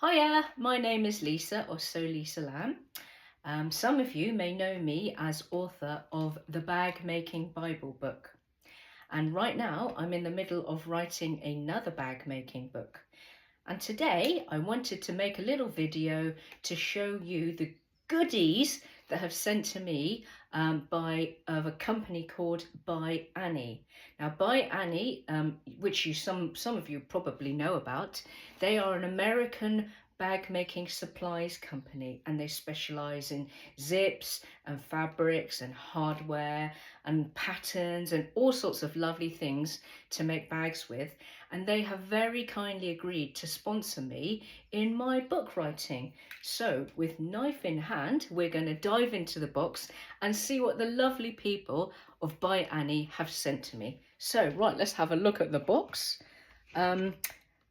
Hiya, my name is Lisa, or So Lisa Lamb. Some of you may know me as author of the Bag Making Bible book. And right now I'm in the middle of writing another bag making book. And today I wanted to make a little video to show you the goodies that have sent to me of a company called By Annie. Now, By Annie, which some of you probably know about, they are an American bag making supplies company, and they specialize in zips and fabrics and hardware and patterns and all sorts of lovely things to make bags with. And they have very kindly agreed to sponsor me in my book writing. So with knife in hand, we're going to dive into the box and see what the lovely people of By Annie have sent to me. So right, let's have a look at the box.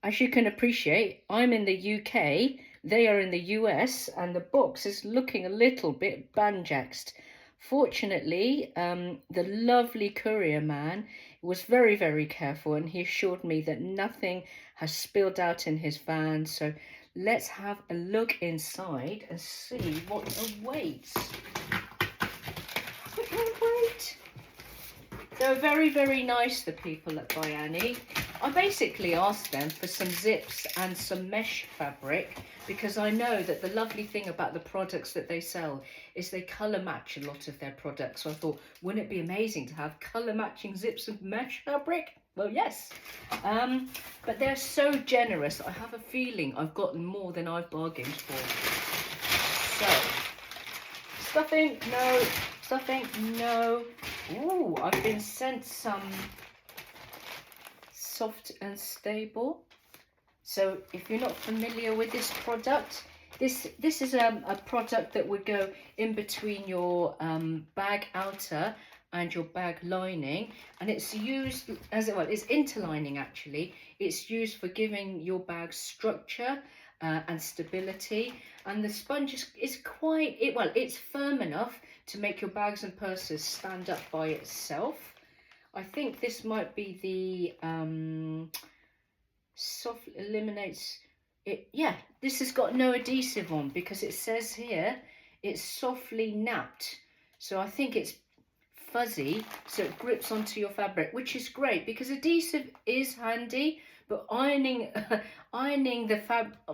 As you can appreciate, I'm in the UK, they are in the US, and the box is looking a little bit banjaxed. Fortunately, the lovely courier man was very, very careful, and he assured me that nothing has spilled out in his van. So let's have a look inside and see what awaits. Wait. They're very, very nice, the people at By Annie. I basically asked them for some zips and some mesh fabric because I know that the lovely thing about the products that they sell is they colour match a lot of their products. So I thought, wouldn't it be amazing to have colour matching zips and mesh fabric? Well, yes. But they're so generous. I have a feeling I've gotten more than I've bargained for. So, stuffing, no. Stuffing, no. Ooh, I've been sent some Soft and Stable. So if you're not familiar with this product, this is a product that would go in between your bag outer and your bag lining, and it's used as well, it's interlining actually. It's used for giving your bag structure and stability, and the sponge is quite it's firm enough to make your bags and purses stand up by itself. I think this might be the soft eliminates it. Yeah, this has got no adhesive on because it says here it's softly napped, so I think it's fuzzy, so it grips onto your fabric, which is great because adhesive is handy, but ironing the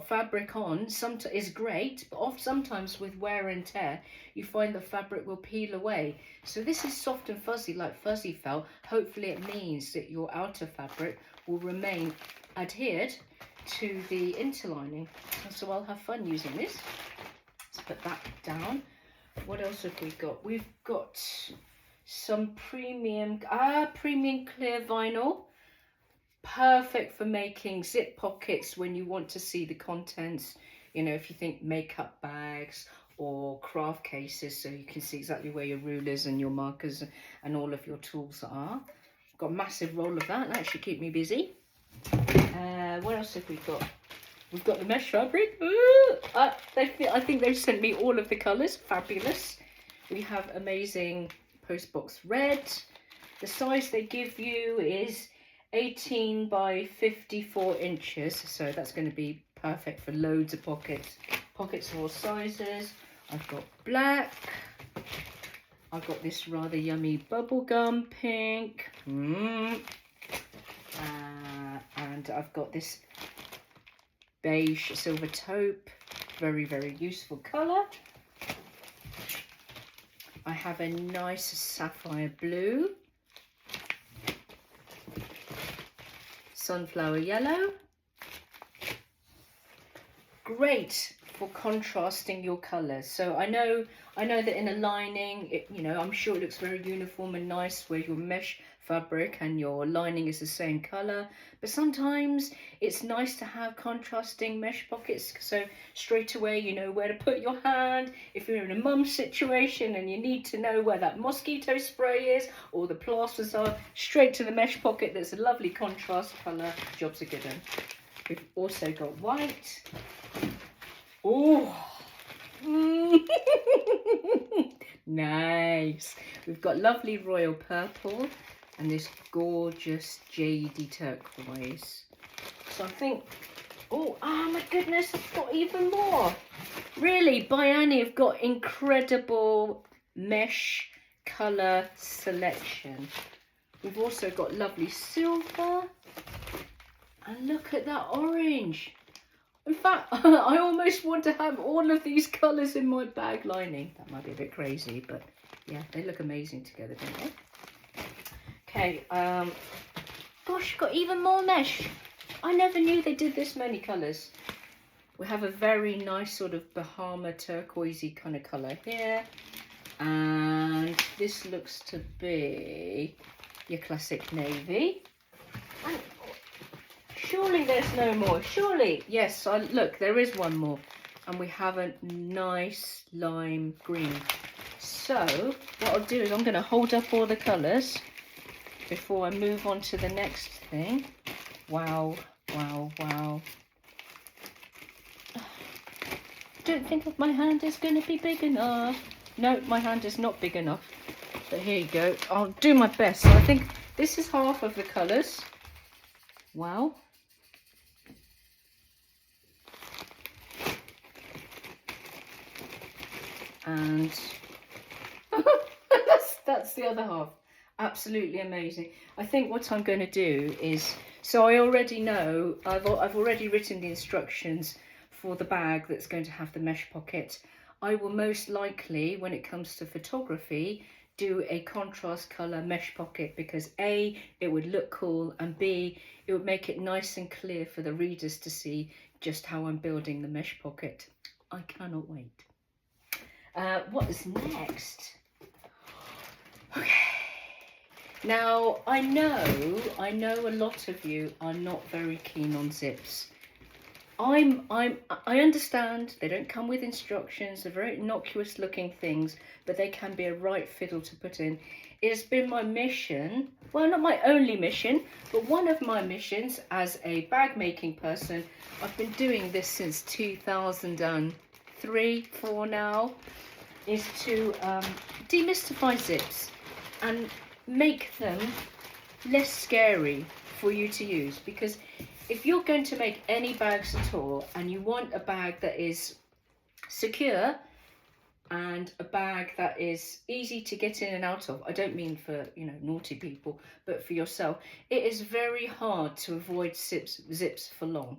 fabric on is great, but sometimes with wear and tear you find the fabric will peel away. So this is soft and fuzzy like fuzzy felt. Hopefully it means that your outer fabric will remain adhered to the interlining, so I'll have fun using this. Let's put that down. What else have we got? We've got some premium clear vinyl, perfect for making zip pockets when you want to see the contents, you know, if you think makeup bags or craft cases, so you can see exactly where your rulers and your markers and all of your tools are. I've got a massive roll of that should keep me busy. What else have we got? We've got the mesh fabric. I think they've sent me all of the colours. Fabulous. We have amazing postbox red. The size they give you is 18 by 54 inches, so that's going to be perfect for loads of pockets of all sizes. I've got black. I've got this rather yummy bubblegum pink. And I've got this beige silver taupe, very, very useful colour. I have a nice sapphire blue, sunflower yellow. Great for contrasting your colours. So I know that in a lining, I'm sure it looks very uniform and nice where your mesh fabric and your lining is the same colour, but sometimes it's nice to have contrasting mesh pockets, so straight away you know where to put your hand. If you're in a mum situation and you need to know where that mosquito spray is or the plasters are, straight to the mesh pocket. There's a lovely contrast colour. Jobs are good one. We've also got white. Oh, nice. We've got lovely royal purple and this gorgeous jadey turquoise. So I think, oh, my goodness, I've got even more. Really, Bayani have got incredible mesh colour selection. We've also got lovely silver. And look at that orange. In fact, I almost want to have all of these colours in my bag lining. That might be a bit crazy, but yeah, they look amazing together, don't they? Okay, gosh, got even more mesh. I never knew they did this many colours. We have a very nice sort of Bahama turquoisey kind of colour here. And this looks to be your classic navy. And surely there's no more. Surely, yes, look, there is one more. And we have a nice lime green. So what I'll do is I'm going to hold up all the colours before I move on to the next thing. Wow, wow, wow. Don't think my hand is going to be big enough. No, my hand is not big enough. But here you go. I'll do my best. So I think this is half of the colours. Wow. And that's the other half. Absolutely amazing. I think what I'm going to do is, so I already know, I've already written the instructions for the bag that's going to have the mesh pocket. I will most likely, when it comes to photography, do a contrast colour mesh pocket because A, it would look cool, and B, it would make it nice and clear for the readers to see just how I'm building the mesh pocket. I cannot wait. What is next? Okay. Now, I know a lot of you are not very keen on zips. I understand they don't come with instructions, they're very innocuous looking things, but they can be a right fiddle to put in. It has been my mission, well, not my only mission, but one of my missions as a bag making person. I've been doing this since 2003-4 now, is to demystify zips and make them less scary for you to use. Because if you're going to make any bags at all and you want a bag that is secure and a bag that is easy to get in and out of, I don't mean for, you know, naughty people, but for yourself, it is very hard to avoid zips for long.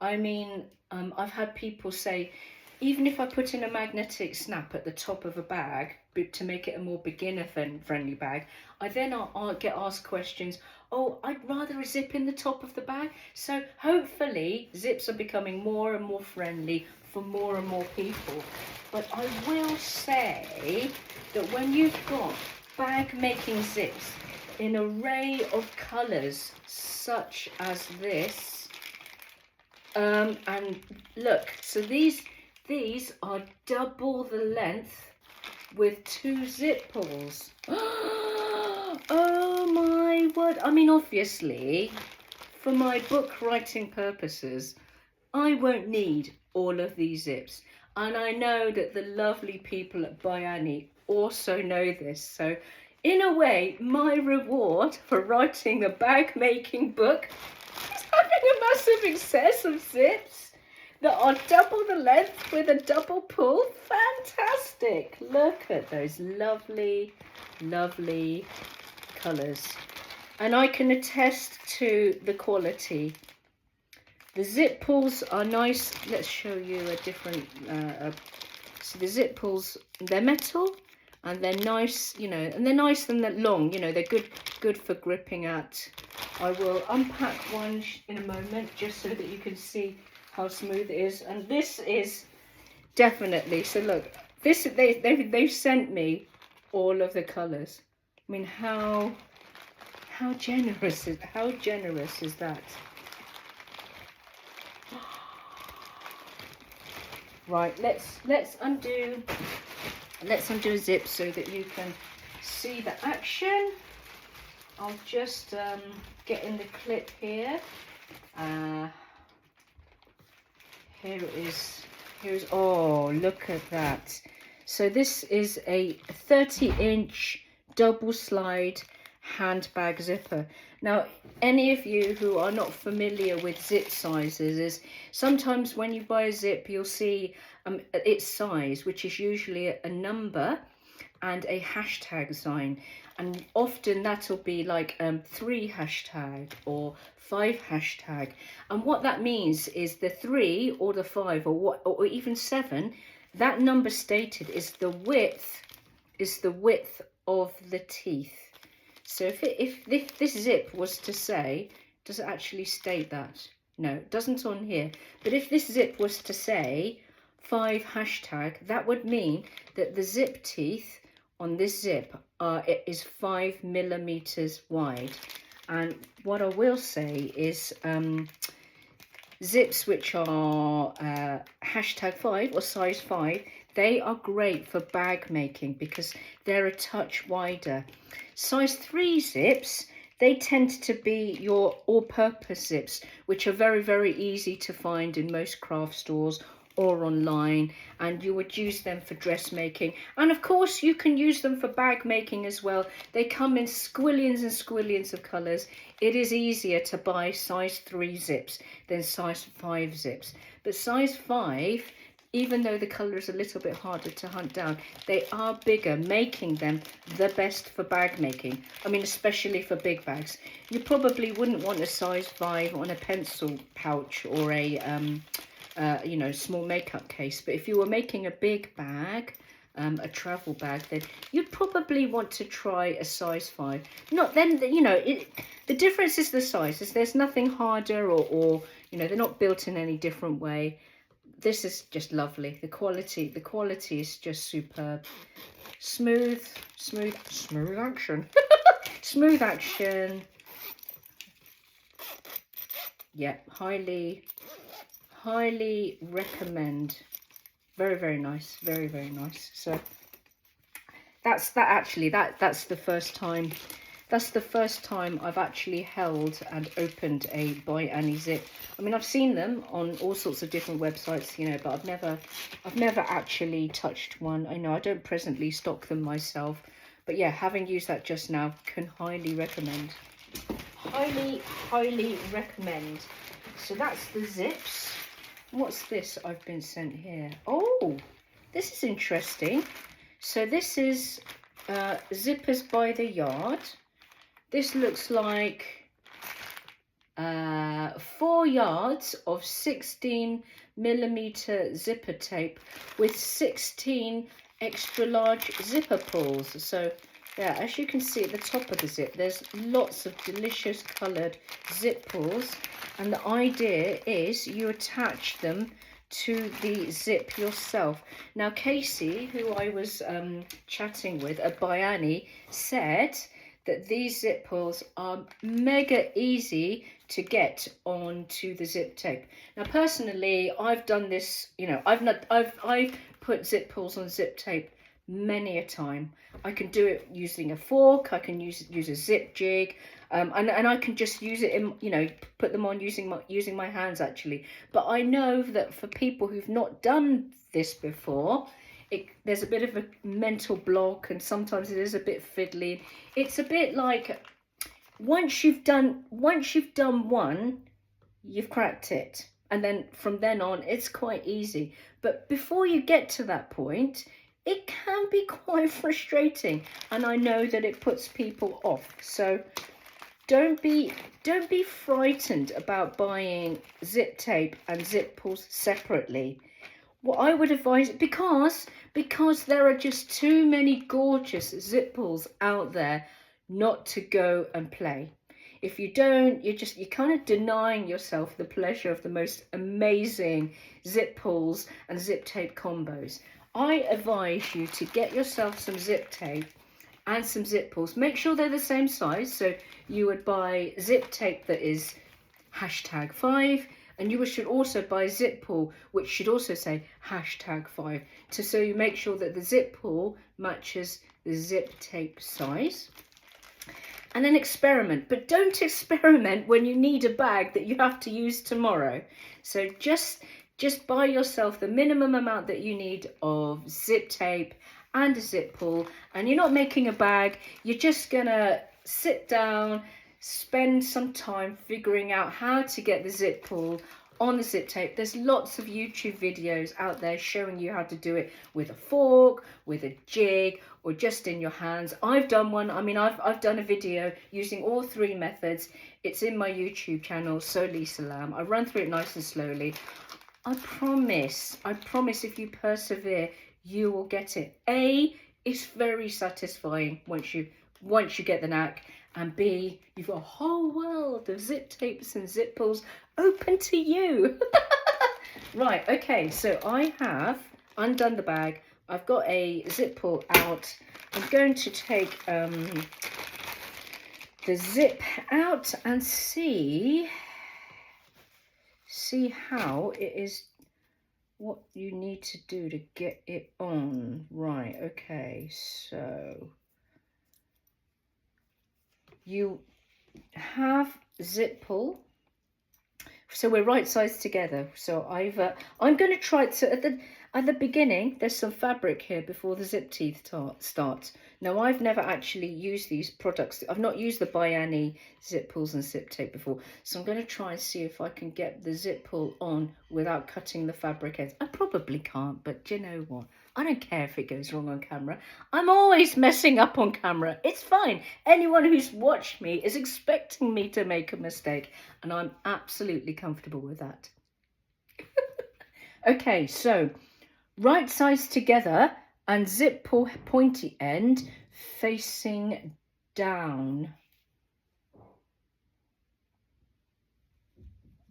I mean, I've had people say, even if I put in a magnetic snap at the top of a bag to make it a more beginner-friendly bag, I then I'll get asked questions, oh, I'd rather a zip in the top of the bag. So hopefully zips are becoming more and more friendly for more and more people. But I will say that when you've got bag making zips in an array of colours such as this, and look, so these are double the length with 2 zip pulls. Oh my word. I mean, obviously, for my book writing purposes, I won't need all of these zips. And I know that the lovely people at Bayani also know this. So, in a way, my reward for writing a bag making book is having a massive excess of zips that are double the length with a double pull. Fantastic. Look at those lovely, lovely colours. And I can attest to the quality. The zip pulls are nice. Let's show you a different, so the zip pulls, they're metal and they're nice, you know, and they're nice and they're long, you know, they're good for gripping at. I will unpack one in a moment just so that you can see how smooth it is. And this is definitely, so look, this they've sent me all of the colours. I mean, how generous is that? Right, let's undo a zip so that you can see the action. I'll just get in the clip here. Here it is. Oh, look at that. So this is a 30-inch double slide handbag zipper. Now, any of you who are not familiar with zip sizes, is sometimes when you buy a zip, you'll see its size, which is usually a number and a hashtag sign, and often that'll be like 3 hashtag or 5 hashtag, and what that means is the 3 or the 5 or even 7, that number stated is the width of the teeth. So if this zip was to say, does it actually state that? No, it doesn't on here. But if this zip was to say 5 hashtag, that would mean that the zip teeth on this zip it is 5 millimeters wide. And what I will say is zips which are hashtag 5 or size 5, they are great for bag making because they're a touch wider. Size 3 zips, they tend to be your all-purpose zips, which are very, very easy to find in most craft stores or online, and you would use them for dressmaking. And of course, you can use them for bag making as well. They come in squillions and squillions of colours. It is easier to buy size 3 zips than size 5 zips. But size 5, even though the colour is a little bit harder to hunt down, they are bigger, making them the best for bag making. I mean, especially for big bags. You probably wouldn't want a size 5 on a pencil pouch or a you know, small makeup case. But if you were making a big bag, a travel bag, then you'd probably want to try a size 5. Not then, you know, the difference is the sizes. There's nothing harder or you know, they're not built in any different way. This is just lovely. The quality is just superb. Smooth action. Smooth action. Yeah, highly recommend. Very, very nice. Very, very nice. So that's the first time. That's the first time I've actually held and opened a By Annie zip. I mean, I've seen them on all sorts of different websites, you know, but I've never actually touched one. I know I don't presently stock them myself, but yeah, having used that just now, can highly recommend. Highly recommend. So that's the zips. What's this I've been sent here? Oh, this is interesting. So this is Zippers by the Yard. This looks like 4 yards of 16mm zipper tape with 16 extra large zipper pulls. So yeah, as you can see at the top of the zip, there's lots of delicious coloured zip pulls, and the idea is you attach them to the zip yourself. Now Casey, who I was chatting with at By Annie, said that these zip pulls are mega easy to get onto the zip tape. Now personally, I've done this, you know, I've put zip pulls on zip tape many a time. I can do it using a fork, I can use a zip jig, and I can just use it in, you know, put them on using my hands actually. But I know that for people who've not done this before, there's a bit of a mental block, and sometimes it is a bit fiddly. It's a bit like once you've done one, you've cracked it, and then from then on it's quite easy. But before you get to that point, it can be quite frustrating, and I know that it puts people off. So don't be frightened about buying zip tape and zip pulls separately. What I would advise, because there are just too many gorgeous zip pulls out there not to go and play. If you don't, you're kind of denying yourself the pleasure of the most amazing zip pulls and zip tape combos. I advise you to get yourself some zip tape and some zip pulls. Make sure they're the same size. So you would buy zip tape that is #5, and you should also buy zip pull, which should also say #5, so you make sure that the zip pull matches the zip tape size. And then experiment, but don't experiment when you need a bag that you have to use tomorrow. So just buy yourself the minimum amount that you need of zip tape and a zip pull, and you're not making a bag, you're just gonna sit down, spend some time figuring out how to get the zip pull on the zip tape. There's lots of YouTube videos out there showing you how to do it with a fork, with a jig, or just in your hands. I've done one. I mean, I've done a video using all three methods. It's in my YouTube channel, So Lisa Lamb. I run through it nice and slowly. I promise if you persevere, you will get it. A, it's very satisfying once you get the knack, and B, you've got a whole world of zip tapes and zip pulls open to you. Right, okay, so I have undone the bag. I've got a zip pull out. I'm going to take the zip out and see how it is, what you need to do to get it on. Right, okay, so you have zip pull, so we're right sides together. So I'm going to try to, at the beginning there's some fabric here before the zip teeth starts. Now, I've never actually used these products. I've not used the Bayani zip pulls and zip tape before, so I'm going to try and see if I can get the zip pull on without cutting the fabric ends. I probably can't, but do you know what? I don't care if it goes wrong on camera. I'm always messing up on camera. It's fine. Anyone who's watched me is expecting me to make a mistake, and I'm absolutely comfortable with that. Okay, so right sides together and zip pull pointy end facing down.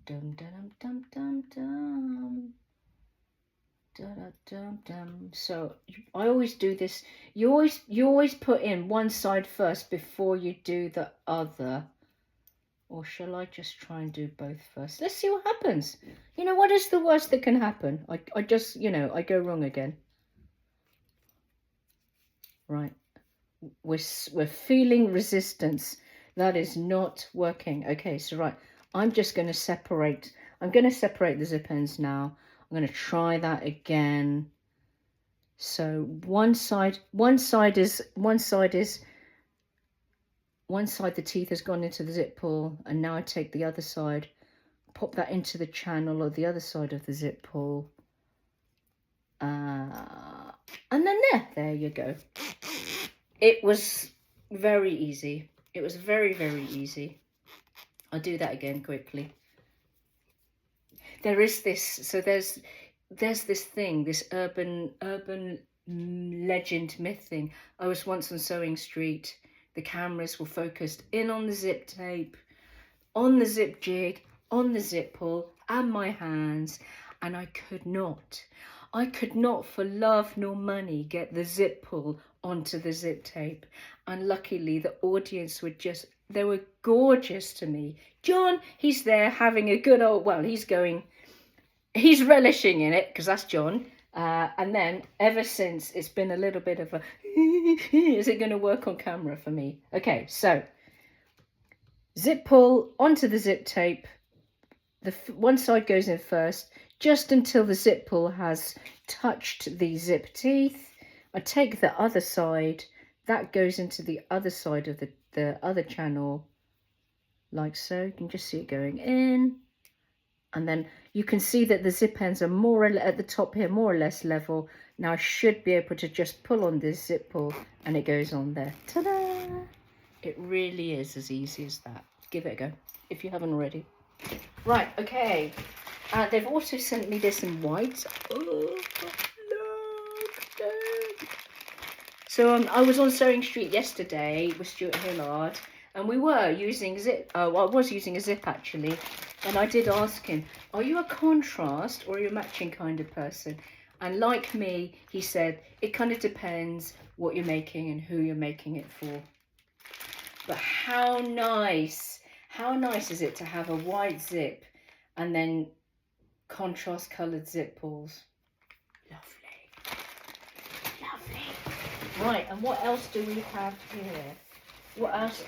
Dum dum dum dum dum. Dum, dum, dum. So I always do this. You always put in one side first before you do the other. Or shall I just try and do both first? Let's see what happens. You know, what is the worst that can happen? I just, you know, I go wrong again. Right. We're feeling resistance. That is not working. Okay, so right. I'm just going to separate. I'm going to separate the zip ends now. I'm going to try that again. So one side the teeth has gone into the zip pull, and now I take the other side, pop that into the channel of the other side of the zip pull, and then there you go. It was very easy. It was very, very easy. I'll do that again quickly. There is this, so there's this thing, this urban legend myth thing. I was once on Sewing Street. The cameras were focused in on the zip tape, on the zip jig, on the zip pull, and my hands, and I could not for love nor money get the zip pull onto the zip tape. And luckily the audience were just, they were gorgeous to me. John, he's there having a good old, well, he's relishing in it, because that's John. And then ever since, it's been a little bit of a, is it going to work on camera for me? Okay, so zip pull onto the zip tape. The one side goes in first, just until the zip pull has touched the zip teeth. I take the other side, that goes into the other side of the other channel, like so. You can just see it going in. And then you can see that the zip ends are more at the top here, more or less level. Now I should be able to just pull on this zip pull and it goes on there. Ta-da! It really is as easy as that. Give it a go if you haven't already. Right, okay. They've also sent me this in white. Oh, look. So I was on Sewing Street yesterday with Stuart Hillard, and we were using zip. I was using a zip actually. And I did ask him, are you a contrast or are you a matching kind of person? And like me, he said, it kind of depends what you're making and who you're making it for. But how nice is it to have a white zip and then contrast coloured zip pulls? Lovely. Right, and what else do we have here? What else?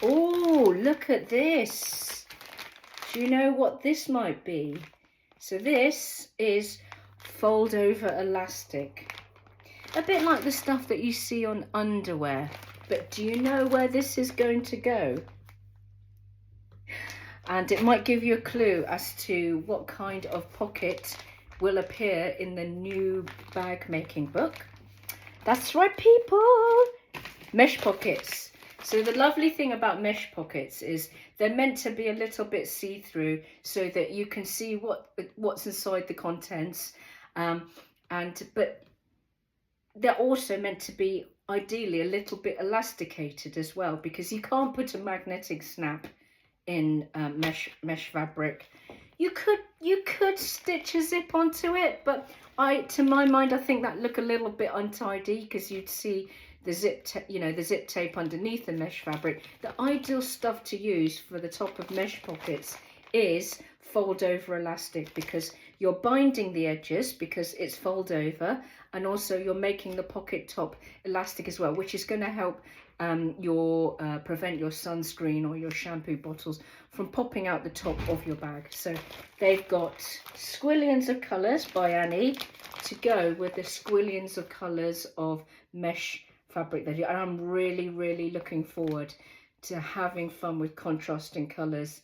Oh, look at this. Do you know what this might be? So this is fold over elastic. A bit like the stuff that you see on underwear. But do you know where this is going to go? And it might give you a clue as to what kind of pocket will appear in the new bag making book. That's right, people! Mesh pockets. So the lovely thing about mesh pockets is they're meant to be a little bit see-through so that you can see what's inside the contents. But they're also meant to be ideally a little bit elasticated as well, because you can't put a magnetic snap in mesh fabric. You could stitch a zip onto it, but to my mind, I think that look a little bit untidy, because you'd see the zip tape underneath the mesh fabric. The ideal stuff to use for the top of mesh pockets is fold over elastic, because you're binding the edges because it's fold over, and also you're making the pocket top elastic as well, which is going to help prevent your sunscreen or your shampoo bottles from popping out the top of your bag. So they've got squillions of colours by Annie to go with the squillions of colours of mesh fabric that and I'm really looking forward to having fun with contrasting colours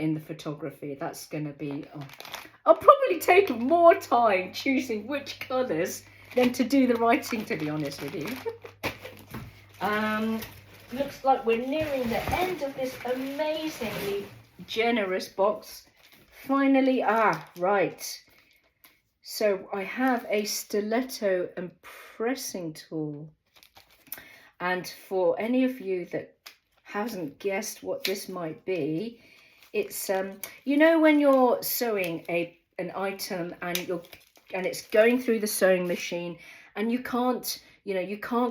in the photography. That's going to be I'll probably take more time choosing which colours than to do the writing, to be honest with you. Looks like we're nearing the end of this amazingly generous box. Finally, right. So I have a stiletto and pressing tool. And for any of you that hasn't guessed what this might be, it's you know, when you're sewing an item and it's going through the sewing machine and you can't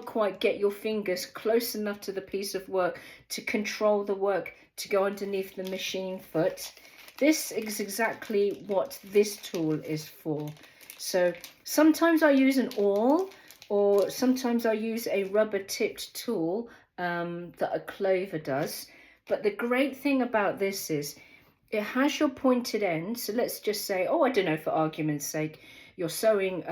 quite get your fingers close enough to the piece of work to control the work to go underneath the machine foot. This is exactly what this tool is for. So sometimes I use an awl, or sometimes I use a rubber tipped tool that a Clover does. But the great thing about this is it has your pointed end. So let's just say, I don't know, for argument's sake, you're sewing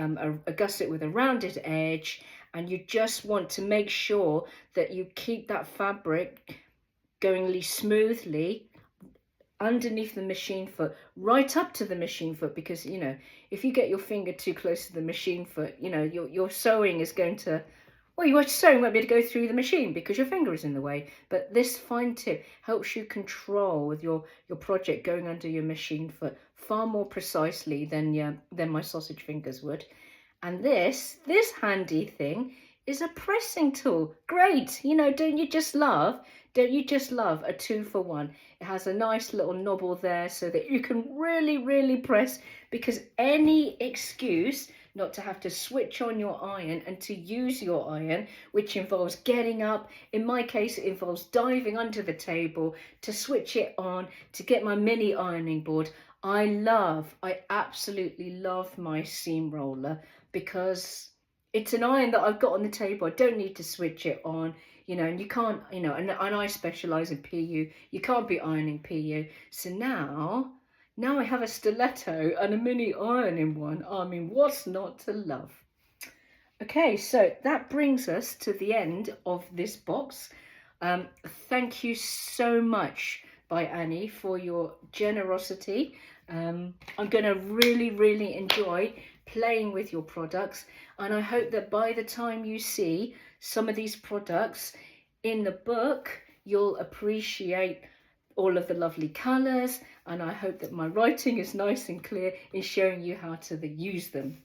a gusset with a rounded edge, and you just want to make sure that you keep that fabric going smoothly underneath the machine foot, right up to the machine foot, because if you get your finger too close to the machine foot, your sewing is going to, your sewing won't be able to go through the machine because your finger is in the way. But this fine tip helps you control with your project going under your machine foot far more precisely than my sausage fingers would. And this handy thing is a pressing tool. Great, don't you just love a 2-for-1? It has a nice little knobble there so that you can really press, because any excuse not to have to switch on your iron and to use your iron, which involves getting up, in my case it involves diving under the table to switch it on, to get my mini ironing board. I absolutely love my seam roller, because it's an iron that I've got on the table. I don't need to switch it on, and you can't, and I specialise in PU. You can't be ironing PU. So now I have a stiletto and a mini ironing one. I mean, what's not to love? Okay, so that brings us to the end of this box. Thank you so much, by Annie, for your generosity. I'm going to really enjoy playing with your products, and I hope that by the time you see some of these products in the book, you'll appreciate all of the lovely colours, and I hope that my writing is nice and clear in showing you how to use them.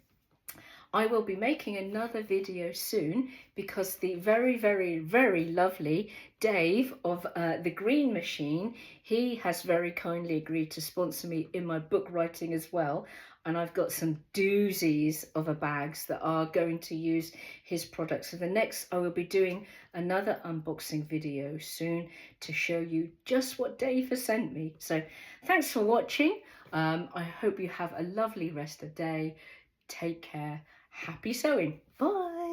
I will be making another video soon, because the very lovely Dave of The Green Machine, he has very kindly agreed to sponsor me in my book writing as well. And I've got some doozies of bags that are going to use his products. So I will be doing another unboxing video soon to show you just what Dave has sent me. So thanks for watching. I hope you have a lovely rest of the day. Take care. Happy sewing. Bye.